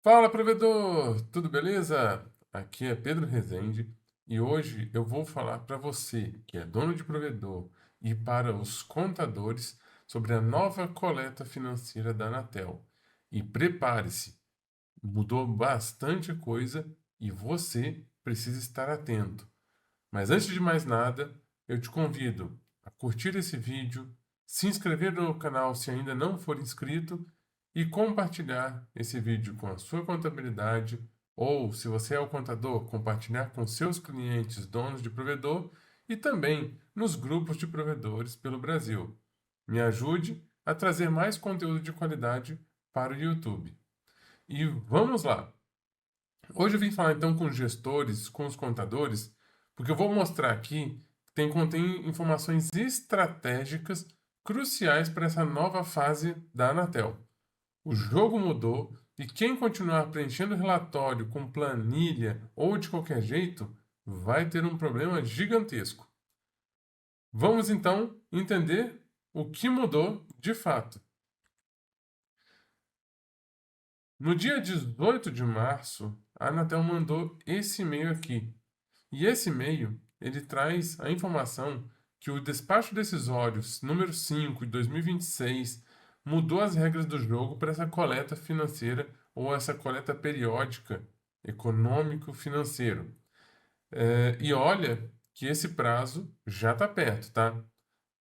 Fala, provedor! Tudo beleza? Aqui é Pedro Rezende e hoje eu vou falar para você que é dono de provedor e para os contadores sobre a nova coleta financeira da Anatel. E prepare-se, mudou bastante coisa e você precisa estar atento. Mas antes de mais nada, eu te convido a curtir esse vídeo, se inscrever no canal se ainda não for inscrito e compartilhar esse vídeo com a sua contabilidade ou, se você é o contador, compartilhar com seus clientes donos de provedor e também nos grupos de provedores pelo Brasil. Me ajude a trazer mais conteúdo de qualidade para o YouTube. E vamos lá! Hoje eu vim falar então com os gestores, com os contadores, porque eu vou mostrar aqui que contém informações estratégicas cruciais para essa nova fase da Anatel. O jogo mudou e quem continuar preenchendo relatório com planilha ou de qualquer jeito vai ter um problema gigantesco. Vamos então entender o que mudou de fato. No dia 18 de março, a Anatel mandou esse e-mail aqui. E esse e-mail, ele traz a informação que o despacho decisório número 5 de 2026 mudou as regras do jogo para essa coleta financeira ou essa coleta periódica econômico-financeiro. E olha que esse prazo já está perto, tá?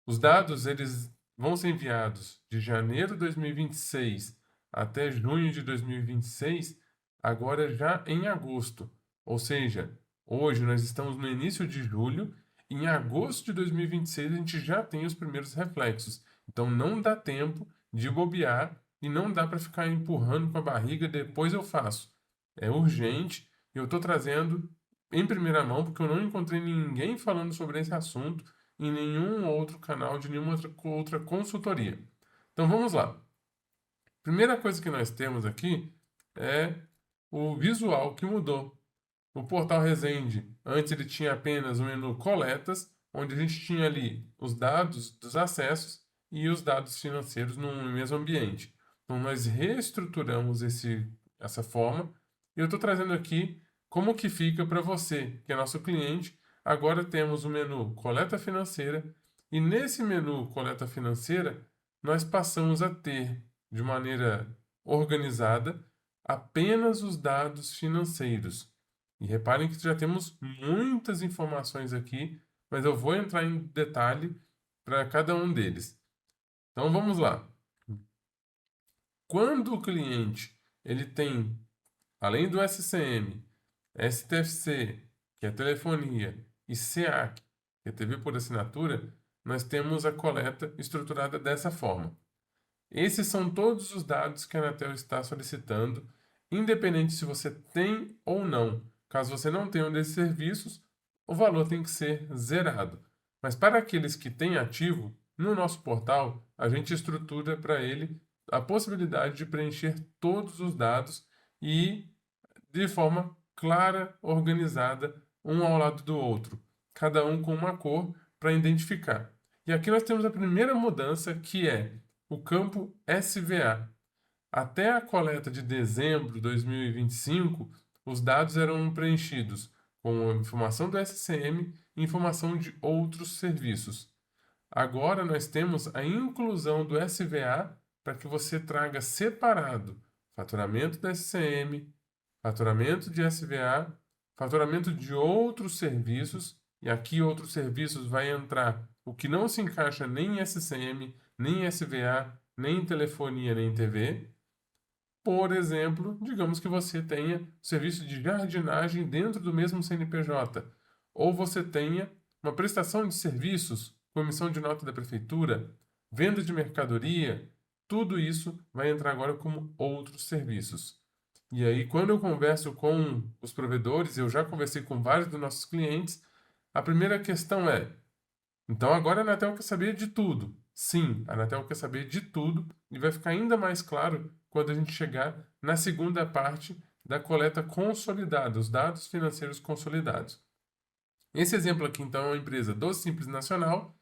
Os dados eles vão ser enviados de janeiro de 2026 até junho de 2026, agora já em agosto. Ou seja, hoje nós estamos no início de julho, em agosto de 2026 a gente já tem os primeiros reflexos. Então não dá tempo de bobear e não dá para ficar empurrando com a barriga, depois eu faço. É urgente e eu estou trazendo em primeira mão porque eu não encontrei ninguém falando sobre esse assunto em nenhum outro canal de nenhuma outra consultoria. Então vamos lá. Primeira coisa que nós temos aqui é o visual que mudou. O portal Resende, antes ele tinha apenas o menu coletas, onde a gente tinha ali os dados dos acessos e os dados financeiros no mesmo ambiente. Então nós reestruturamos essa forma e eu estou trazendo aqui como que fica para você, que é nosso cliente. Agora temos o menu coleta financeira e nesse menu coleta financeira nós passamos a ter de maneira organizada apenas os dados financeiros. E reparem que já temos muitas informações aqui, mas eu vou entrar em detalhe para cada um deles. Então vamos lá. Quando o cliente ele tem, além do SCM, STFC, que é telefonia, e SEAC, que é TV por assinatura, nós temos a coleta estruturada dessa forma. Esses são todos os dados que a Anatel está solicitando, independente se você tem ou não. Caso você não tenha um desses serviços, o valor tem que ser zerado. Mas para aqueles que têm ativo, no nosso portal, a gente estrutura para ele a possibilidade de preencher todos os dados e de forma clara, organizada, um ao lado do outro, cada um com uma cor para identificar. E aqui nós temos a primeira mudança, que é o campo SVA. Até a coleta de dezembro de 2025, os dados eram preenchidos com a informação do SCM e informação de outros serviços. Agora nós temos a inclusão do SVA para que você traga separado faturamento do SCM, faturamento de SVA, faturamento de outros serviços, e aqui outros serviços vai entrar o que não se encaixa nem em SCM, nem em SVA, nem em telefonia, nem em TV. Por exemplo, digamos que você tenha serviço de jardinagem dentro do mesmo CNPJ, ou você tenha uma prestação de serviços, comissão de nota da prefeitura, venda de mercadoria, tudo isso vai entrar agora como outros serviços. E aí, quando eu converso com os provedores, eu já conversei com vários dos nossos clientes, a primeira questão é: então agora a Anatel quer saber de tudo. Sim, a Anatel quer saber de tudo e vai ficar ainda mais claro quando a gente chegar na segunda parte da coleta consolidada, os dados financeiros consolidados. Esse exemplo aqui, então, é uma empresa do Simples Nacional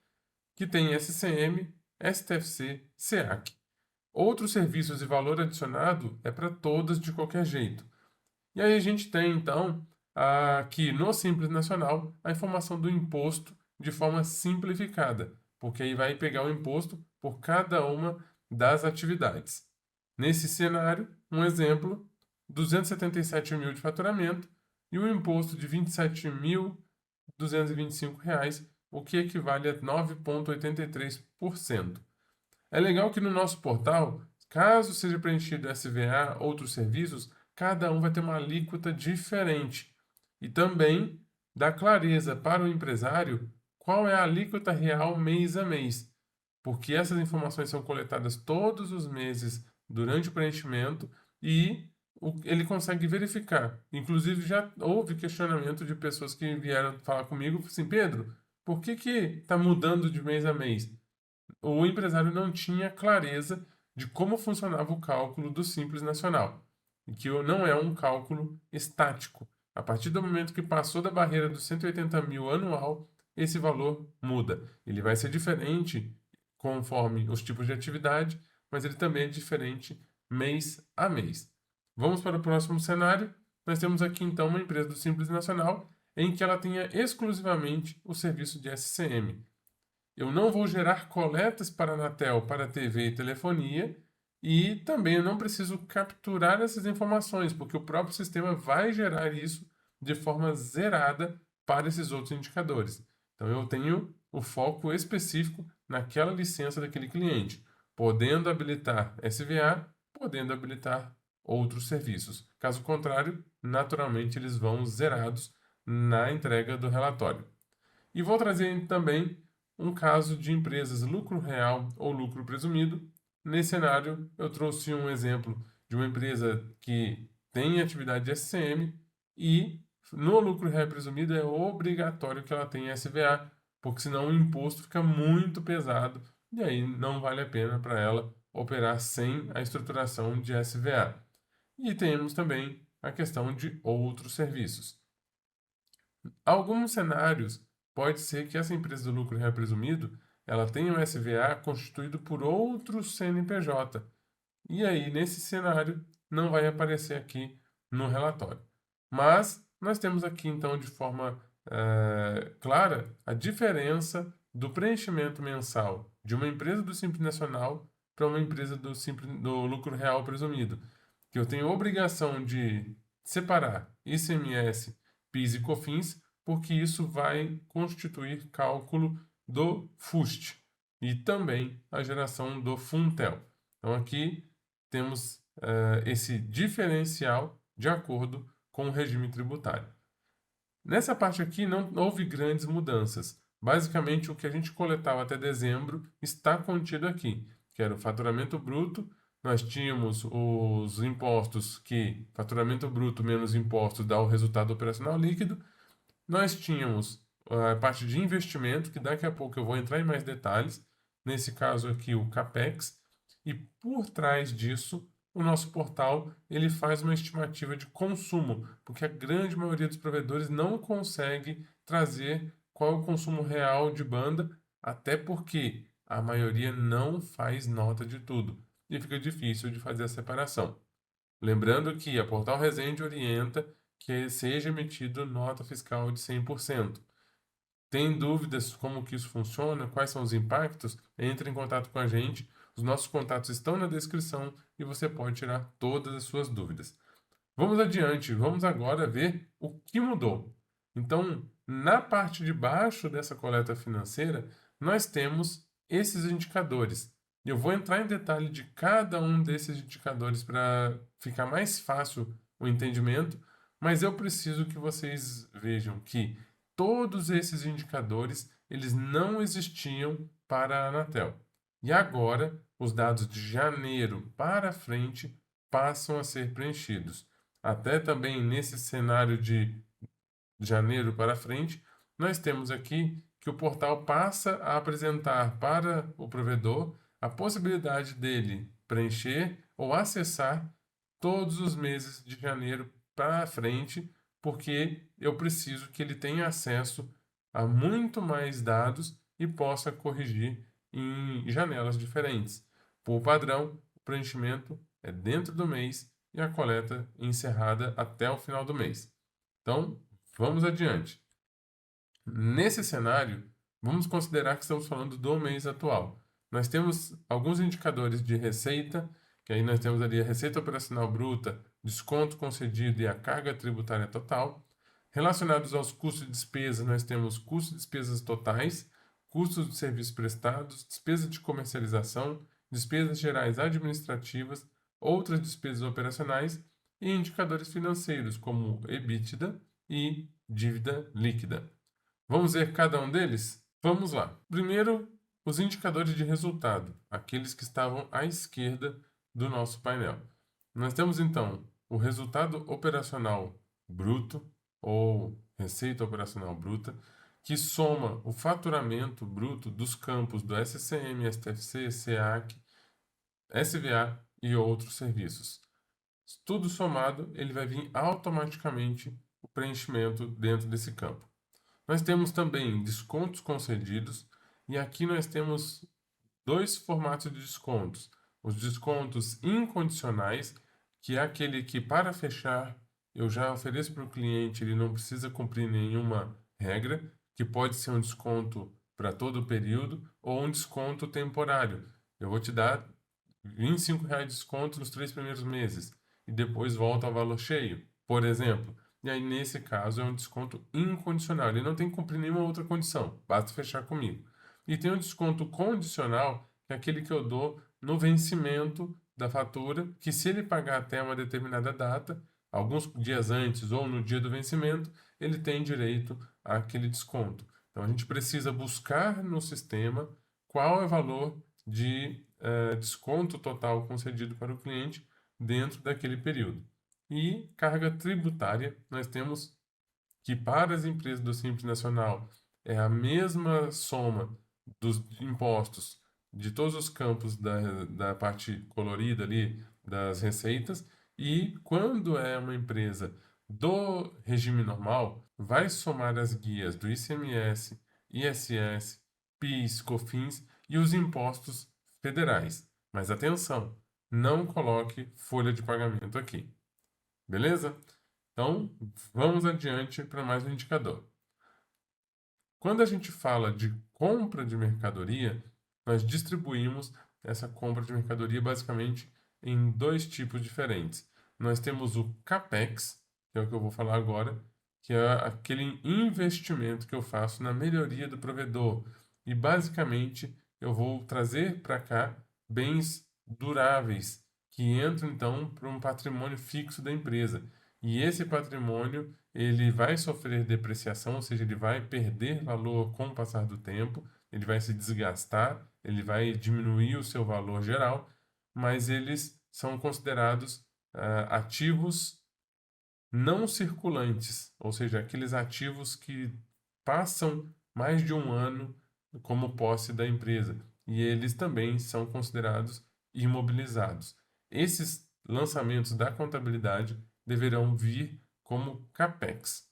que tem SCM, STFC, SEAC. Outros serviços e valor adicionado é para todas de qualquer jeito. E aí a gente tem, então, aqui no Simples Nacional, a informação do imposto de forma simplificada, porque aí vai pegar o imposto por cada uma das atividades. Nesse cenário, um exemplo, 277 mil de faturamento e um imposto de R$ 27.225, o que equivale a 9,83%. É legal que no nosso portal, caso seja preenchido SVA, outros serviços, cada um vai ter uma alíquota diferente. E também dá clareza para o empresário qual é a alíquota real mês a mês, porque essas informações são coletadas todos os meses durante o preenchimento e ele consegue verificar. Inclusive, já houve questionamento de pessoas que vieram falar comigo, assim, Pedro, por que está mudando de mês a mês? O empresário não tinha clareza de como funcionava o cálculo do Simples Nacional, e que não é um cálculo estático. A partir do momento que passou da barreira dos 180 mil anual, esse valor muda. Ele vai ser diferente conforme os tipos de atividade, mas ele também é diferente mês a mês. Vamos para o próximo cenário. Nós temos aqui então uma empresa do Simples Nacional em que ela tenha exclusivamente o serviço de SCM. Eu não vou gerar coletas para a Anatel para TV e telefonia e também eu não preciso capturar essas informações, porque o próprio sistema vai gerar isso de forma zerada para esses outros indicadores. Então eu tenho o foco específico naquela licença daquele cliente, podendo habilitar SVA, podendo habilitar outros serviços. Caso contrário, naturalmente eles vão zerados na entrega do relatório. E vou trazer também um caso de empresas lucro real ou lucro presumido. Nesse cenário, eu trouxe um exemplo de uma empresa que tem atividade de SCM e no lucro real presumido é obrigatório que ela tenha SVA, porque senão o imposto fica muito pesado e aí não vale a pena para ela operar sem a estruturação de SVA. E temos também a questão de outros serviços. Alguns cenários pode ser que essa empresa do lucro real presumido ela tenha um SVA constituído por outro CNPJ. E aí, nesse cenário, não vai aparecer aqui no relatório. Mas nós temos aqui, então, de forma clara, a diferença do preenchimento mensal de uma empresa do Simples Nacional para uma empresa do lucro real presumido. Que eu tenho obrigação de separar ICMS, PIS e COFINS, porque isso vai constituir cálculo do FUST e também a geração do FUNTEL. Então, aqui temos esse diferencial de acordo com o regime tributário. Nessa parte aqui não houve grandes mudanças. Basicamente, o que a gente coletava até dezembro está contido aqui, que era o faturamento bruto. Nós tínhamos os impostos que faturamento bruto menos impostos dá o resultado operacional líquido. Nós tínhamos a parte de investimento, que daqui a pouco eu vou entrar em mais detalhes. Nesse caso aqui, o CAPEX. E por trás disso, o nosso portal ele faz uma estimativa de consumo, porque a grande maioria dos provedores não consegue trazer qual é o consumo real de banda, até porque a maioria não faz nota de tudo e fica difícil de fazer a separação. Lembrando que a Portal Resende orienta que seja emitido nota fiscal de 100%. Tem dúvidas como que isso funciona, quais são os impactos? Entre em contato com a gente. Os nossos contatos estão na descrição e você pode tirar todas as suas dúvidas. Vamos adiante, vamos agora ver o que mudou. Então, na parte de baixo dessa coleta financeira, nós temos esses indicadores. Eu vou entrar em detalhe de cada um desses indicadores para ficar mais fácil o entendimento, mas eu preciso que vocês vejam que todos esses indicadores eles não existiam para a Anatel. E agora, os dados de janeiro para frente passam a ser preenchidos. Até também nesse cenário de janeiro para frente, nós temos aqui que o portal passa a apresentar para o provedor a possibilidade dele preencher ou acessar todos os meses de janeiro para frente, porque eu preciso que ele tenha acesso a muito mais dados e possa corrigir em janelas diferentes. Por padrão, o preenchimento é dentro do mês e a coleta encerrada até o final do mês. Então, vamos adiante. Nesse cenário, vamos considerar que estamos falando do mês atual. Nós temos alguns indicadores de receita, que aí nós temos ali a receita operacional bruta, desconto concedido e a carga tributária total. Relacionados aos custos de despesa, nós temos custos de despesas totais, custos de serviços prestados, despesas de comercialização, despesas gerais administrativas, outras despesas operacionais e indicadores financeiros, como EBITDA e dívida líquida. Vamos ver cada um deles? Vamos lá. Primeiro, os indicadores de resultado, aqueles que estavam à esquerda do nosso painel. Nós temos então o resultado operacional bruto, ou receita operacional bruta, que soma o faturamento bruto dos campos do SCM, STFC, SEAC, SVA e outros serviços. Tudo somado, ele vai vir automaticamente o preenchimento dentro desse campo. Nós temos também descontos concedidos, e aqui nós temos dois formatos de descontos. Os descontos incondicionais, que é aquele que, para fechar, eu já ofereço para o cliente, ele não precisa cumprir nenhuma regra, que pode ser um desconto para todo o período ou um desconto temporário. Eu vou te dar R$ 25 de desconto nos 3 primeiros meses e depois volta ao valor cheio, por exemplo. E aí, nesse caso, é um desconto incondicional. Ele não tem que cumprir nenhuma outra condição, basta fechar comigo. E tem um desconto condicional, que é aquele que eu dou no vencimento da fatura, que se ele pagar até uma determinada data, alguns dias antes ou no dia do vencimento, ele tem direito àquele desconto. Então, a gente precisa buscar no sistema qual é o valor de desconto total concedido para o cliente dentro daquele período. E carga tributária, nós temos que para as empresas do Simples Nacional é a mesma soma dos impostos de todos os campos da parte colorida ali das receitas, e quando é uma empresa do regime normal, vai somar as guias do ICMS, ISS, PIS, COFINS e os impostos federais. Mas atenção, não coloque folha de pagamento aqui. Beleza? Então, vamos adiante para mais um indicador. Quando a gente fala de compra de mercadoria, nós distribuímos essa compra de mercadoria basicamente em dois tipos diferentes. Nós temos o CAPEX, que é o que eu vou falar agora, que é aquele investimento que eu faço na melhoria do provedor. E basicamente eu vou trazer para cá bens duráveis que entram então para um patrimônio fixo da empresa. E esse patrimônio ele vai sofrer depreciação, ou seja, ele vai perder valor com o passar do tempo, ele vai se desgastar, ele vai diminuir o seu valor geral, mas eles são considerados ativos não circulantes, ou seja, aqueles ativos que passam mais de um ano como posse da empresa, e eles também são considerados imobilizados. Esses lançamentos da contabilidade deverão vir como CAPEX.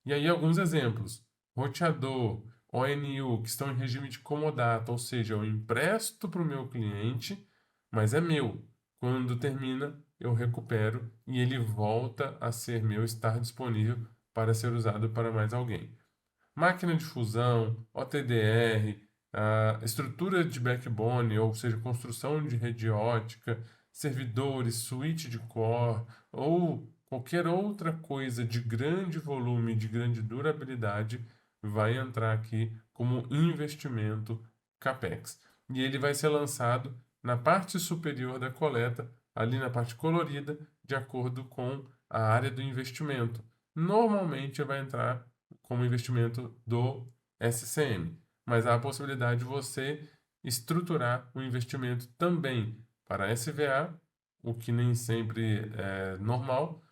E aí alguns exemplos: roteador, ONU, que estão em regime de comodato, ou seja, eu empresto para o meu cliente, mas é meu. Quando termina, eu recupero e ele volta a ser meu, estar disponível para ser usado para mais alguém. Máquina de fusão, OTDR, estrutura de backbone, ou seja, construção de rede ótica, servidores, switch de core ou qualquer outra coisa de grande volume, de grande durabilidade, vai entrar aqui como investimento CAPEX. E ele vai ser lançado na parte superior da coleta, ali na parte colorida, de acordo com a área do investimento. Normalmente vai entrar como investimento do SCM, mas há a possibilidade de você estruturar o investimento também para SVA, o que nem sempre é normal,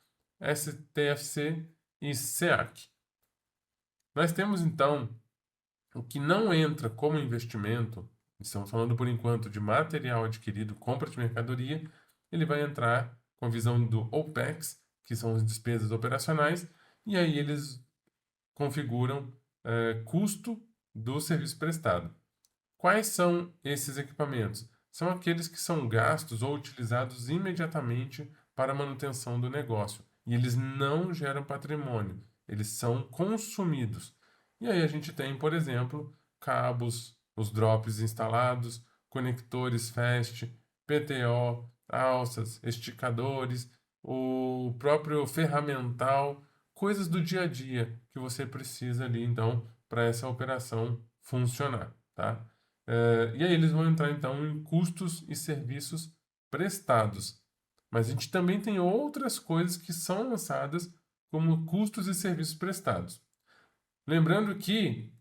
STFC e SEAC. Nós temos então o que não entra como investimento, estamos falando por enquanto de material adquirido, compra de mercadoria, ele vai entrar com a visão do OPEX, que são as despesas operacionais, e aí eles configuram custo do serviço prestado. Quais são esses equipamentos? são aqueles que são gastos ou utilizados imediatamente para a manutenção do negócio. E eles não geram patrimônio, eles são consumidos. E aí a gente tem, por exemplo, cabos, os drops instalados, conectores fast, PTO, alças, esticadores, o próprio ferramental, coisas do dia a dia que você precisa ali, então, para essa operação funcionar, tá? E aí eles vão entrar, então, em custos e serviços prestados. Mas a gente também tem outras coisas que são lançadas como custos e serviços prestados. Lembrando que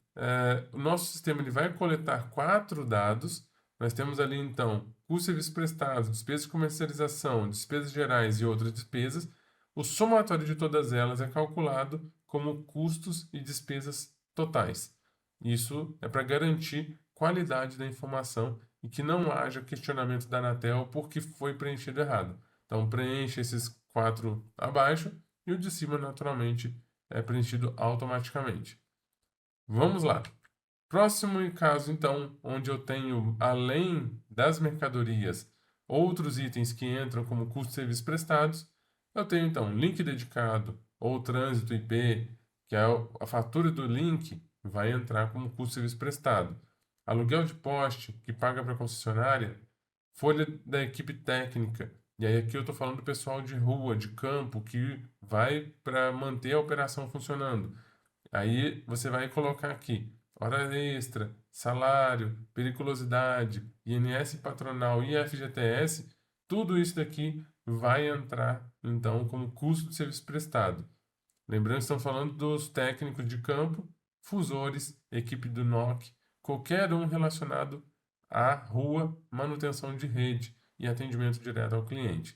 o nosso sistema ele vai coletar 4 dados. Nós temos ali, então, custos e serviços prestados, despesas de comercialização, despesas gerais e outras despesas. O somatório de todas elas é calculado como custos e despesas totais. Isso é para garantir qualidade da informação e que não haja questionamento da Anatel porque foi preenchido errado. Então, preencha esses 4 abaixo e o de cima, naturalmente, é preenchido automaticamente. Vamos lá. Próximo caso, então, onde eu tenho, além das mercadorias, outros itens que entram como custo de serviços prestados, eu tenho, então, link dedicado ou trânsito IP, que é a fatura do link, vai entrar como custo de serviço prestado. Aluguel de poste, que paga para a concessionária, folha da equipe técnica. E aí aqui eu estou falando do pessoal de rua, de campo, que vai para manter a operação funcionando. Aí você vai colocar aqui hora extra, salário, periculosidade, INS patronal e FGTS, tudo isso daqui vai entrar então como custo de serviço prestado. Lembrando que estamos falando dos técnicos de campo, fusores, equipe do NOC, qualquer um relacionado à rua, manutenção de rede e atendimento direto ao cliente.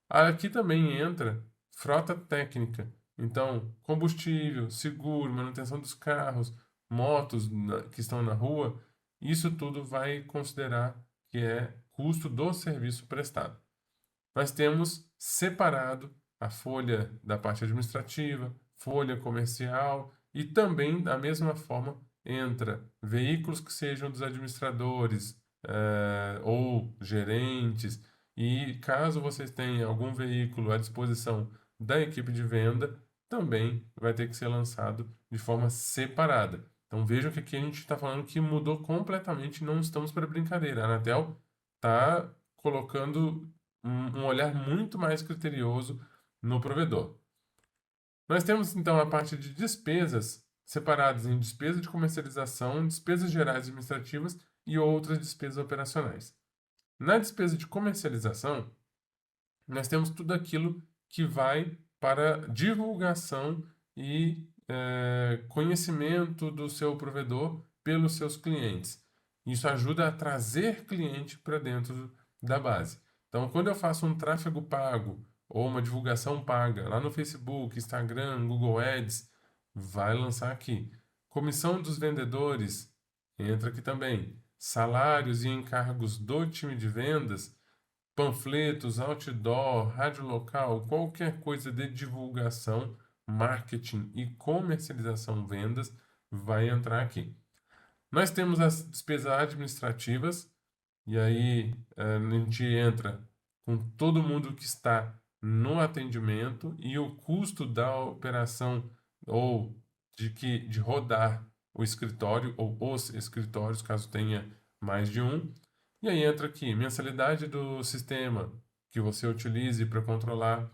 Aqui também entra frota técnica. Então, combustível, seguro, manutenção dos carros, motos que estão na rua, isso tudo vai considerar que é custo do serviço prestado. Nós temos separado a folha da parte administrativa, folha comercial e também, da mesma forma, entra veículos que sejam dos administradores ou gerentes. E caso vocês tenham algum veículo à disposição da equipe de venda, também vai ter que ser lançado de forma separada. Então vejam que aqui a gente está falando que mudou completamente, não estamos para brincadeira. A Anatel está colocando um olhar muito mais criterioso no provedor. Nós temos então a parte de despesas separadas em despesa de comercialização, despesas gerais administrativas e outras despesas operacionais. Na despesa de comercialização, nós temos tudo aquilo que vai para divulgação e conhecimento do seu provedor pelos seus clientes. Isso ajuda a trazer cliente para dentro da base. Então, quando eu faço um tráfego pago ou uma divulgação paga lá no Facebook, Instagram, Google Ads, vai lançar aqui. Comissão dos vendedores entra aqui também. Salários e encargos do time de vendas, panfletos, outdoor, rádio local, qualquer coisa de divulgação, marketing e comercialização vendas vai entrar aqui. Nós temos as despesas administrativas, e aí a gente entra com todo mundo que está no atendimento e o custo da operação ou de rodar o escritório ou os escritórios, caso tenha mais de um. E aí entra aqui mensalidade do sistema que você utilize para controlar,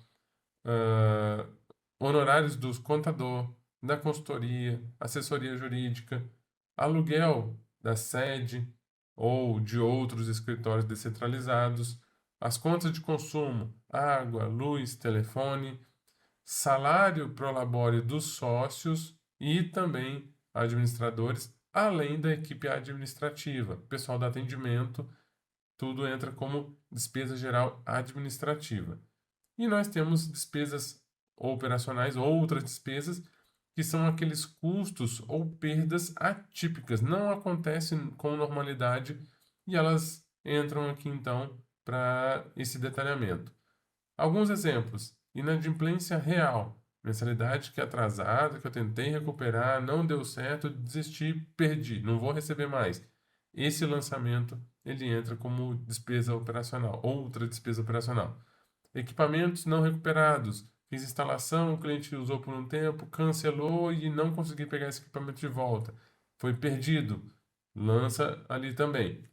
honorários do contador, da consultoria, assessoria jurídica, aluguel da sede ou de outros escritórios descentralizados, as contas de consumo, água, luz, telefone, salário pro labore dos sócios e também administradores, além da equipe administrativa, pessoal do atendimento, tudo entra como despesa geral administrativa. E nós temos despesas operacionais, outras despesas, que são aqueles custos ou perdas atípicas, não acontecem com normalidade e elas entram aqui então para esse detalhamento. Alguns exemplos: inadimplência real, mensalidade que é atrasada, que eu tentei recuperar, não deu certo, desisti, perdi, não vou receber mais. esse lançamento ele entra como despesa operacional, outra despesa operacional. Equipamentos não recuperados. Fiz instalação, o cliente usou por um tempo, cancelou e não consegui pegar esse equipamento de volta. Foi perdido. Lança ali também.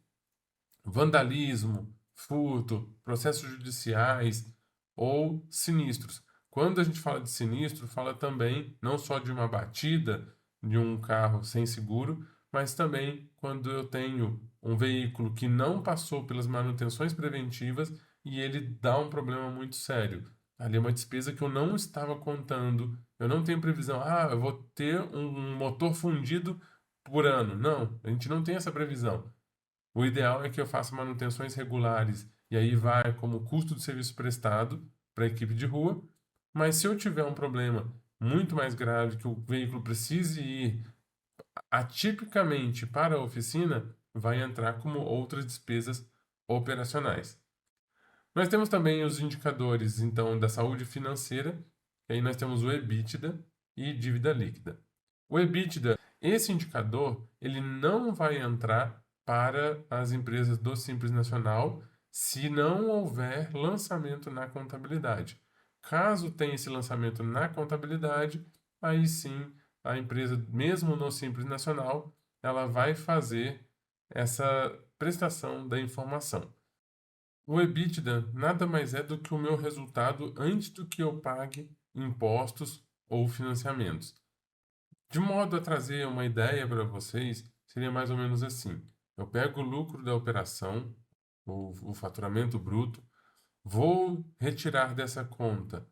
Vandalismo, furto, processos judiciais ou sinistros. Quando a gente fala de sinistro, fala também não só de uma batida de um carro sem seguro, mas também quando eu tenho um veículo que não passou pelas manutenções preventivas e ele dá um problema muito sério. Ali é uma despesa que eu não estava contando. Eu não tenho previsão. Ah, eu vou ter um motor fundido por ano. Não, a gente não tem essa previsão. O ideal é que eu faça manutenções regulares e aí vai como custo de serviço prestado para a equipe de rua. Mas se eu tiver um problema muito mais grave, que o veículo precise ir atipicamente para a oficina, vai entrar como outras despesas operacionais. Nós temos também os indicadores, então, da saúde financeira, e aí nós temos o EBITDA e dívida líquida. O EBITDA, esse indicador, ele não vai entrar para as empresas do Simples Nacional se não houver lançamento na contabilidade. Caso tenha esse lançamento na contabilidade, aí sim a empresa, mesmo no Simples Nacional, ela vai fazer essa prestação da informação. O EBITDA nada mais é do que o meu resultado antes do que eu pague impostos ou financiamentos. De modo a trazer uma ideia para vocês, seria mais ou menos assim: eu pego o lucro da operação, o faturamento bruto, vou retirar dessa conta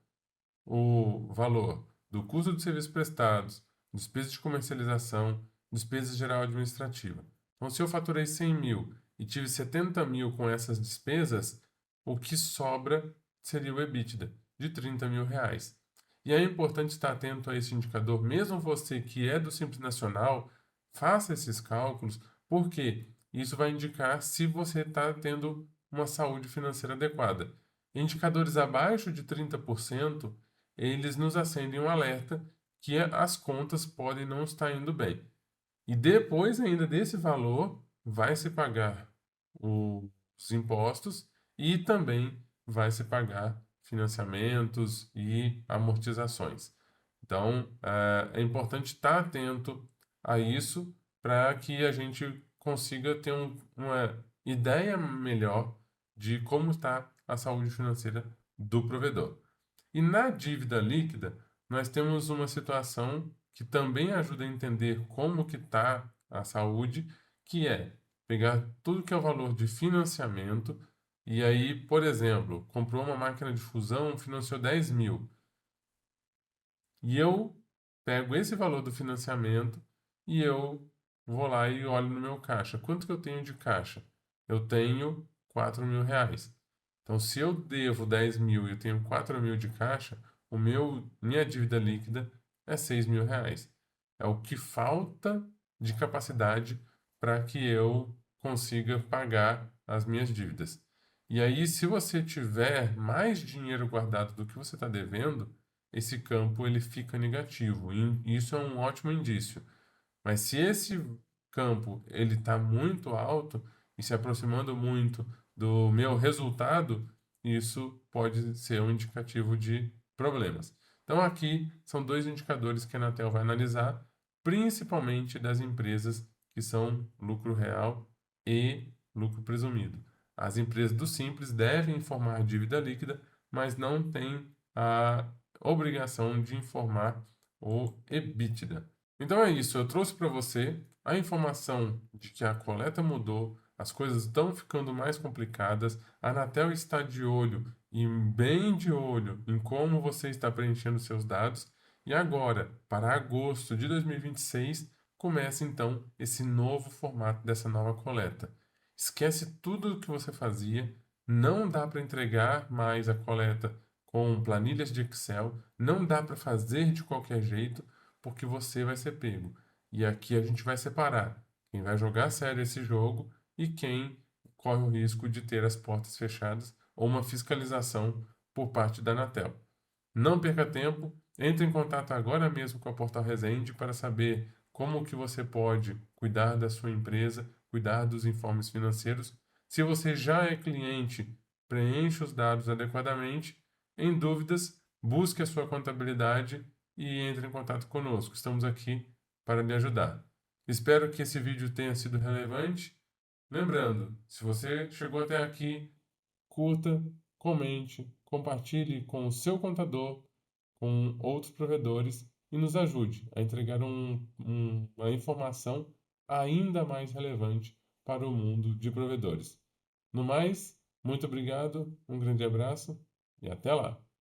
o valor do custo de serviços prestados, despesas de comercialização, despesa geral administrativa. Então, se eu faturei 100 mil e tive 70 mil com essas despesas, o que sobra seria o EBITDA, de 30 mil reais. E é importante estar atento a esse indicador, mesmo você que é do Simples Nacional, faça esses cálculos, porque isso vai indicar se você está tendo uma saúde financeira adequada. Indicadores abaixo de 30%, eles nos acendem um alerta que as contas podem não estar indo bem. E depois ainda desse valor, vai se pagar os impostos e também vai se pagar financiamentos e amortizações. Então, é importante estar atento a isso para que a gente consiga ter uma ideia melhor de como está a saúde financeira do provedor. E na dívida líquida, nós temos uma situação que também ajuda a entender como que está a saúde, que é pegar tudo que é o valor de financiamento e aí, por exemplo, comprou uma máquina de fusão, financiou 10 mil. E eu pego esse valor do financiamento e eu vou lá e olho no meu caixa. Quanto que eu tenho de caixa? Eu tenho 4 mil reais. Então, se eu devo 10 mil e eu tenho 4 mil de caixa, minha dívida líquida é 6 mil reais. É o que falta de capacidade para que eu consiga pagar as minhas dívidas. E aí, se você tiver mais dinheiro guardado do que você está devendo, esse campo ele fica negativo. E isso é um ótimo indício. Mas se esse campo ele está muito alto e se aproximando muito do meu resultado, isso pode ser um indicativo de problemas. Então aqui são dois indicadores que a Anatel vai analisar, principalmente das empresas que são lucro real e lucro presumido. As empresas do Simples devem informar dívida líquida, mas não têm a obrigação de informar o EBITDA. Então é isso, eu trouxe para você a informação de que a coleta mudou, as coisas estão ficando mais complicadas, a Anatel está de olho e bem de olho em como você está preenchendo seus dados. E agora, para agosto de 2026, começa então esse novo formato dessa nova coleta. Esquece tudo o que você fazia, não dá para entregar mais a coleta com planilhas de Excel, não dá para fazer de qualquer jeito, porque você vai ser pego. E aqui a gente vai separar quem vai jogar a sério esse jogo e quem corre o risco de ter as portas fechadas ou uma fiscalização por parte da Anatel. Não perca tempo, entre em contato agora mesmo com a Portal Resende para saber como que você pode cuidar da sua empresa, cuidar dos informes financeiros. Se você já é cliente, preencha os dados adequadamente. Em dúvidas, busque a sua contabilidade e entre em contato conosco. Estamos aqui para lhe ajudar. Espero que esse vídeo tenha sido relevante. Lembrando, se você chegou até aqui, curta, comente, compartilhe com o seu contador, com outros provedores e nos ajude a entregar uma informação ainda mais relevante para o mundo de provedores. No mais, muito obrigado, um grande abraço e até lá!